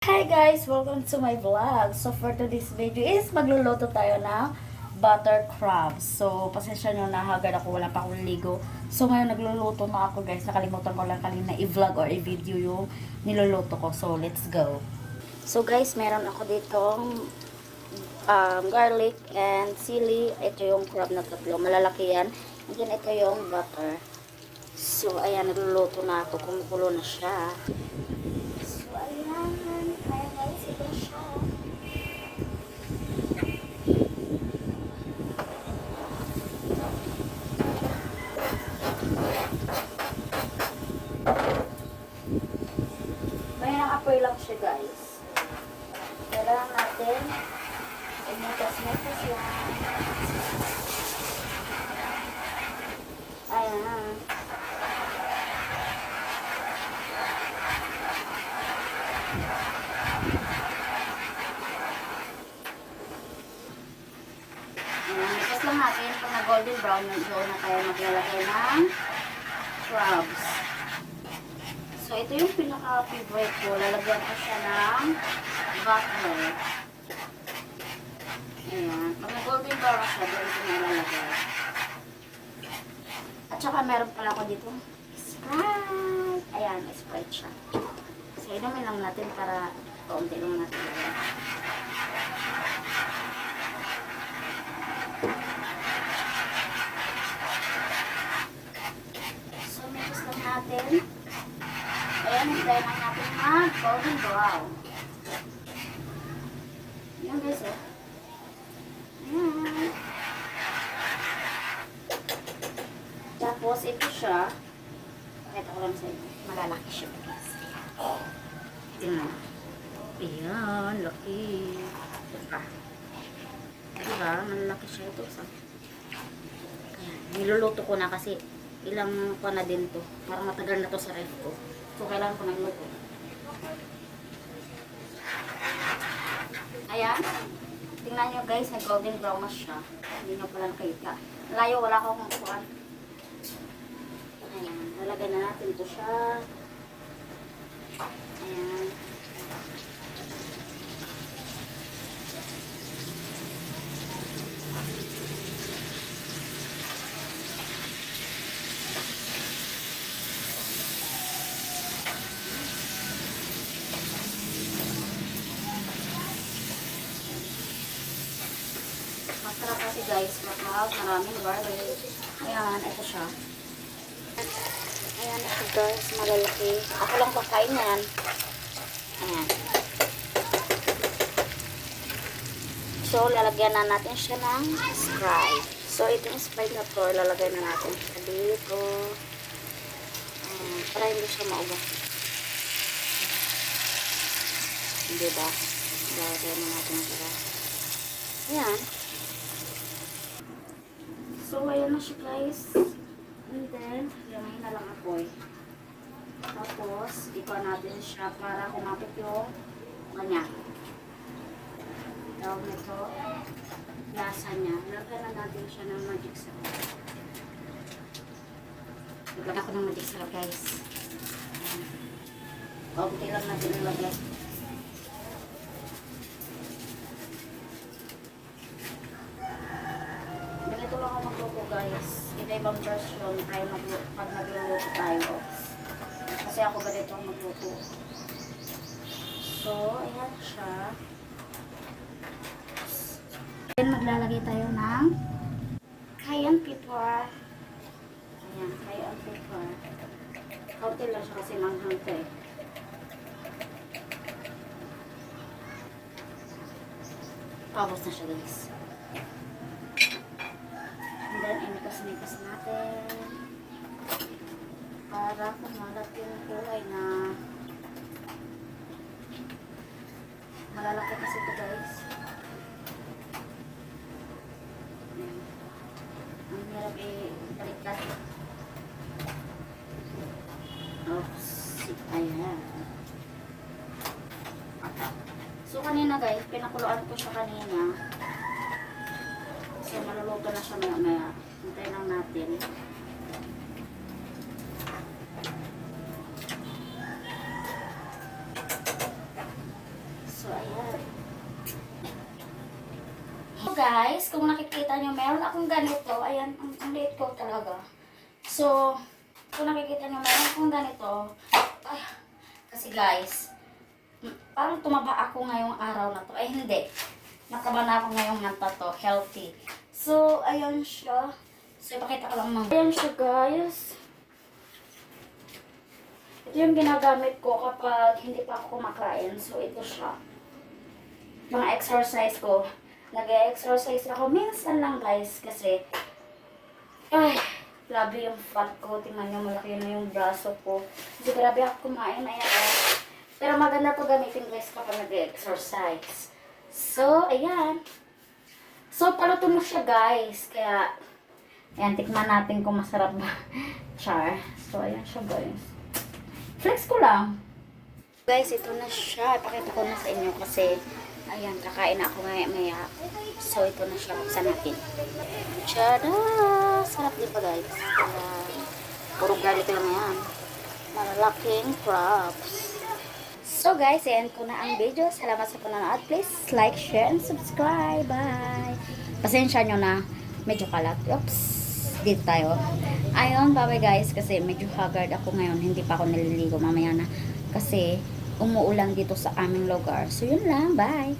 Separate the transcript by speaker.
Speaker 1: Hi guys! Welcome to my vlog. So for today's video is magluluto tayo ng butter crabs. So pasensya nyo na hagad ako, wala pa akong ligo. So ngayon nagluluto na ako guys. Nakalimutan ko lang kanina i-vlog or i-video yung niluluto ko. So let's go. So guys, meron ako ditong garlic and chili. Ito yung crab na tatlo. Malalaki yan. And then ito yung butter. So ayan, nagluluto na ako. Kumukulo na siya. So ayan. Ayan guys, ito siya. May nakapoy lang siya guys. Kailangan natin umutas-mutas yan. Ayan. Tapos lang natin, pag na golden brown, doon na tayo maglalagay ng crabs. So, ito yung pinaka-favorite ko. Lalagyan ko siya ng butter. Ayan. Pag na golden brown siya, doon ko nalalagay. At saka meron pala ko dito Sprite. Ayan, Sprite siya. So, inumin lang natin para kaunti lang natin lagyan. So, mix lang natin. Ayan, hintayin lang natin golden brown. Ayan guys, eh. Ayan. Tapos, ito siya. Pakita ko lang sa inyo. Malalaki siya guys. Tingnan. Ayan, laki. Diba? Diba? Malalaki siya ito. So, ayan. Niluluto ko na kasi ilang pa na din to. Parang matagal na to sa ref ko. So, kailangan ko ng luto. Ayan. Tingnan nyo guys, nag-golden brown na siya. Hindi nyo pala nakita. Layo, wala akong kukuhan. Ayan. Lalagay na natin ito siya. Ayan. Masarap kasi guys, maraming garlic. Ayan, ito siya. Ayan, ito guys, malalaki. Ako lang kakain yan. Ayan. So, lalagyan na natin siya ng Sprite. So, itong Sprite na to, lalagay na natin siya dito. Para hindi siya maubos. Hindi ba? Lalagay na natin siya. Ayan. So, ayan na siya guys. And then, lamay na lang apoy. Tapos, ikuha natin siya para kumapit yung kanya. Tawag nito, lasa niya. Lagyan na natin siya ng magic sarap. Lagyan ako ng magic sarap guys. Kaunti lang natin ilagay. Ganito lang ako magluto guys. Iba-ibang version tayo pag nagluluto tayo. Kasi ako ganito ang magluto. So, ayan siya. Then, maglalagay tayo ng cayenne pepper. Ayan, cayenne pepper. Kaunti lang siya kasi manghang ko eh. Tapos na siya guys. And then, imikas-mikas natin. Para kumalat yung kulay na malalaki kasi ito guys. Ang hirap i-baliktad. Oops. Ayan. So, kanina guys, pinakuloan ko siya kanina. So, maluluto na siya maya-maya. Hintayin lang natin. So, ayan. So, guys, kung nakikita nyo, meron akong ganito. Ayan, ang liit ko talaga. So, kung nakikita nyo, meron akong ganito. Ay, kasi guys, parang tumaba ako ngayong araw na to. Ay, hindi. Nataba na ako ngayong month na to. Healthy. So, ayan siya. So, ipakita ko lang mga. Ayan siya, guys. Ito yung ginagamit ko kapag hindi pa ako kumakain. So, ito siya. Mga exercise ko. Nag-exercise ako minsan lang, guys. Kasi, ay, grabe yung fat ko. Tingnan nyo, malaki na yung braso ko. Kasi grabe ako kumain. Ayan. Pero maganda to gamitin, guys, kapag nag-exercise. So, ayan. So, paluto mo siya, guys. Kaya, ayan, tikman natin kung masarap ba. Char. So, ayan siya, guys. Flex ko lang. Guys, ito na siya. Ipakita ko na sa inyo kasi, ayan, kakain na ako maya-maya. So, ito na siya. Buksan natin. Tada! Sarap din pa, guys. Ayan. Puro garlic lang yan. Malalaking crabs. So guys, ayan ko na ang video. Salamat sa panonood. Please like, share, and subscribe. Bye! Pasensya nyo na medyo kalat. Oops! Dito tayo. Ayun, bye guys. Kasi medyo haggard ako ngayon. Hindi pa ako naliligo mamaya na. Kasi umuulan dito sa aming lugar. So yun lang. Bye!